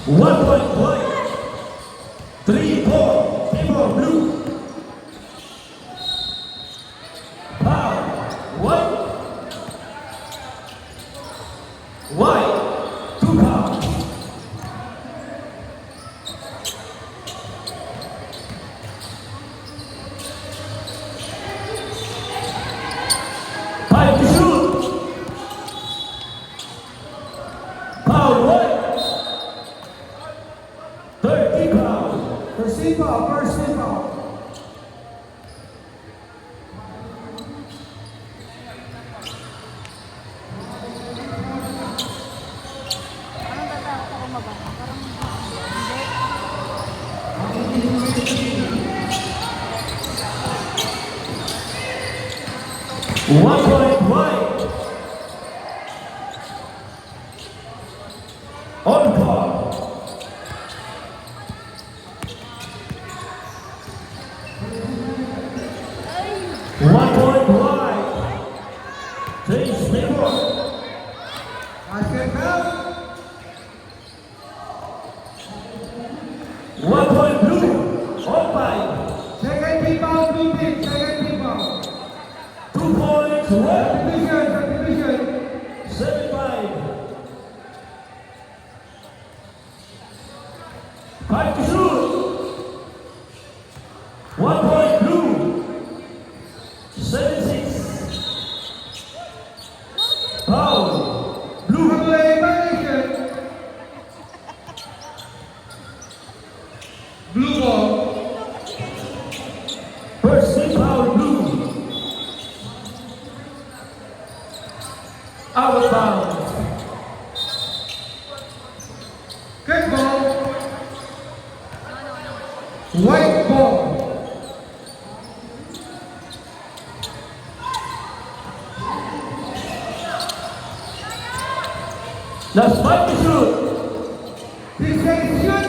1 point white. 3-4. People blue. Foul. White. White. 2 fouls. Five to shoot. Foul white. 30 foul. First foul, first foul. Parang tatakot ako mababa. Parang hindi. 1 point white. On par. Ay! 1 point white. James Mayborn. Basket foul. 1 point blue. On 5. Second team foul, blue team. Second team foul. 2 points white. Subdivision, subdivision. 7-5. 5 to shoot. 1 point blue. 7-6. Foul. Blue. Play violation. Blue ball. First team foul blue. Out of bounds. Good ball. White ball. Last 5 to shoot. Decision.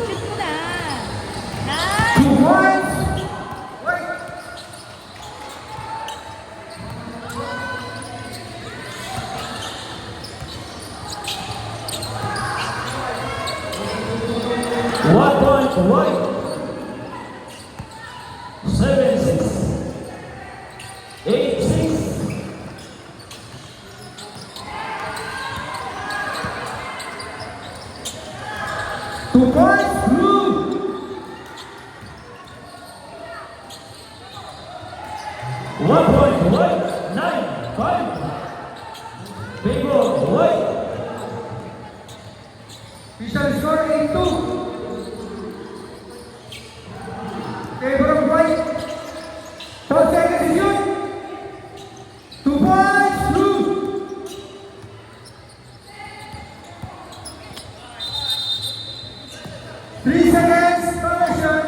Shoot mo na! Nice! 2 points. Wait. One point white. 7-6. 8-6. Two points. Blue. One point white. 9-5. People white. Official score 8-2. Favor of white. 12 seconds to shoot. 2 points. Blue. Three seconds. Conversion.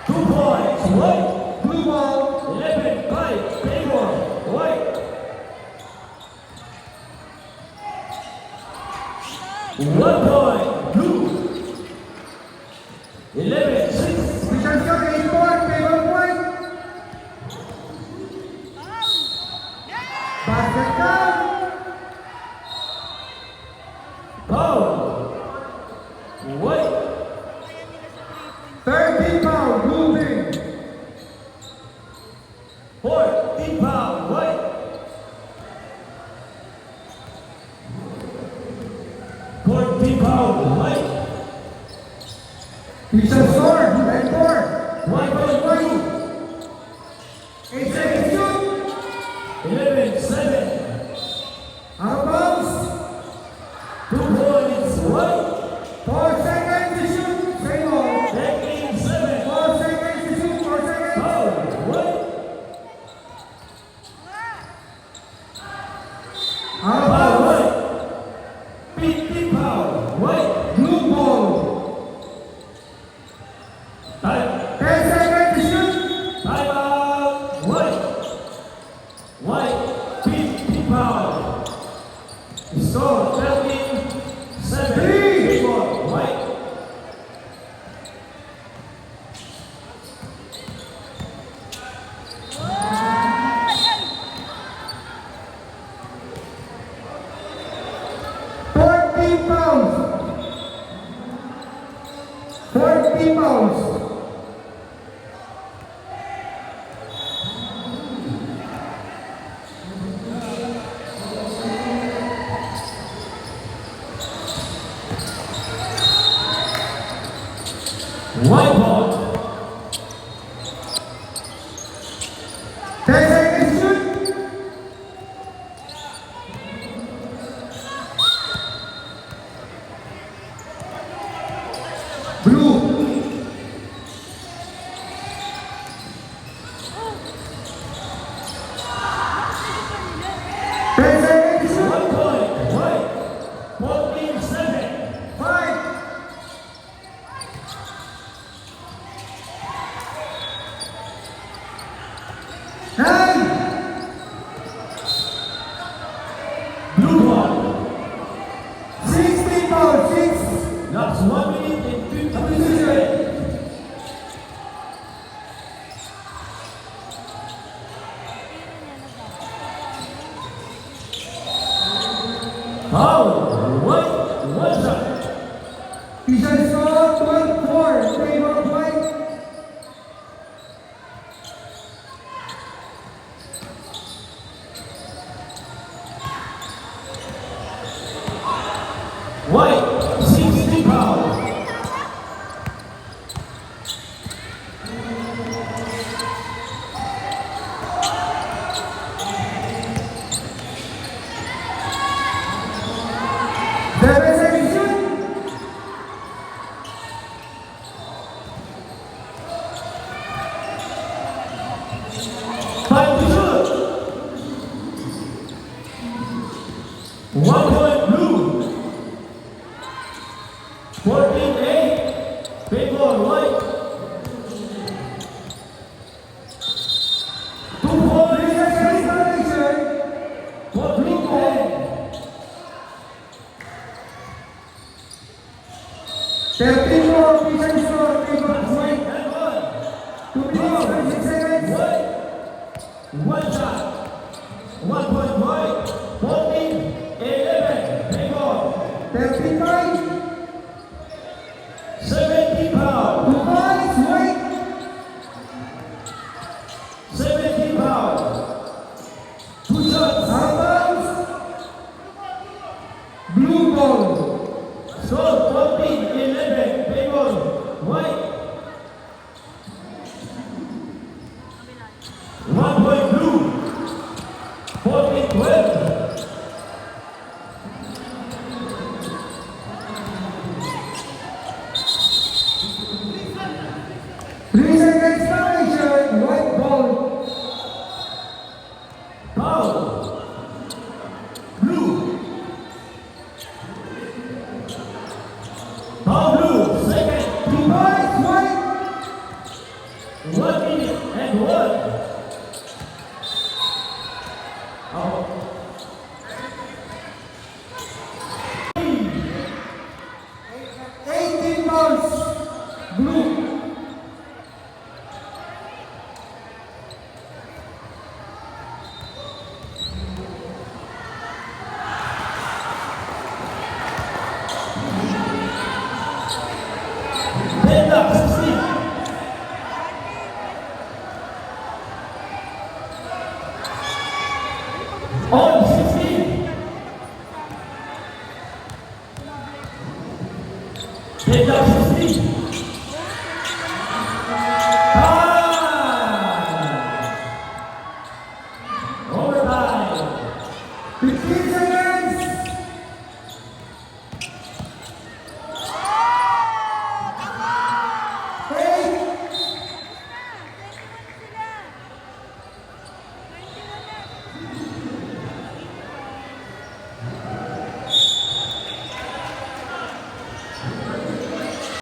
2 points white. Blue ball. 11-5. People white. 1 point blue. 11-6. Official score 8-4. Favor of white. Basket count. Foul. White. 13 foul. Blue team. 14 foul white. 14 foul white. Official score 9-4. 1 point blue. 8 seconds to shoot. 11-7. Out of bounds. 2 points white. 4 seconds to shoot. Same ball. 13-7. 4 seconds to shoot. 4 seconds. Foul white. Out of Foul bounds. white. 15 foul white. Blue ball. Time. 10 seconds to shoot. Time out. White. White. 15 foul. Score 13-7. Foul. White. One shot. Official score 12-4. Favor of white. White. 60 foul. Seven seconds shoot. Five to shoot. 1 point blue. 14-8. Favor white. 2 points. 3 seconds violation. For blue point. 13-4. Official score. Favor of white. And 1. 2 minutes 36 seconds. White. One shot. 1 point white. 14-11. Favor. 35. 70 foul. 2 points white. 70 foul. 2 shots. Out of bounds. Blue ball. So 14-11. Favor white. 1 point blue. 14-12. Three seconds violation. White ball. Foul. Blue. Foul blue. Second. 2 points white. 1 minute and 1. Out. 18 balls. Blue. Deadlock 16. On 16.